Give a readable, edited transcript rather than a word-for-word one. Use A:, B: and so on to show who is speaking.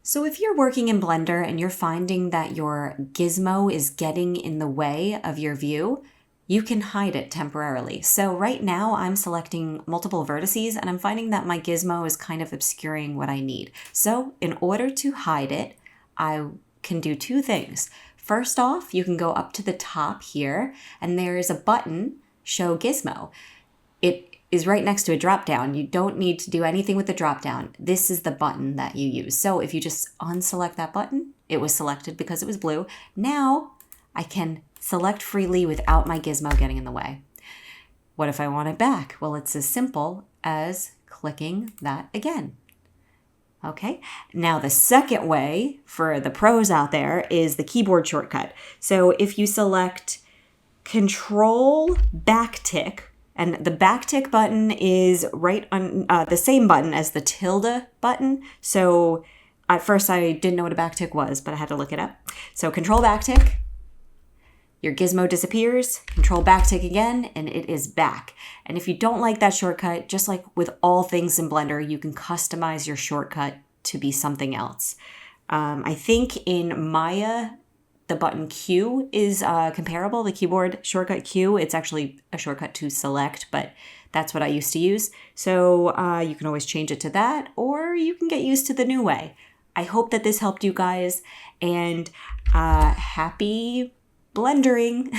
A: So if you're working in Blender and you're finding that your gizmo is getting in the way of your view, you can hide it temporarily. So right now I'm selecting multiple vertices and I'm finding that my gizmo is kind of obscuring what I need. So in order to hide it, I can do two things. First off, you can go up to the top here and there is a button, Show Gizmo. It is right next to a drop down. You don't need to do anything with the drop down. This is the button that you use. So if you just unselect that button, it was selected because it was blue. Now I can select freely without my gizmo getting in the way. What if I want it back? Well, it's as simple as clicking that again. Okay, now the second way for the pros out there is the keyboard shortcut. So if you select Control Backtick, and the backtick button is right on the same button as the tilde button. So at first I didn't know what a backtick was, but I had to look it up. So Control Backtick, your gizmo disappears, Control Backtick again, and it is back. And if you don't like that shortcut, just like with all things in Blender, you can customize your shortcut to be something else. I think in Maya, the button Q is comparable, the keyboard shortcut Q. It's actually a shortcut to select, but that's what I used to use. So you can always change it to that, or you can get used to the new way. I hope that this helped you guys, and happy blendering.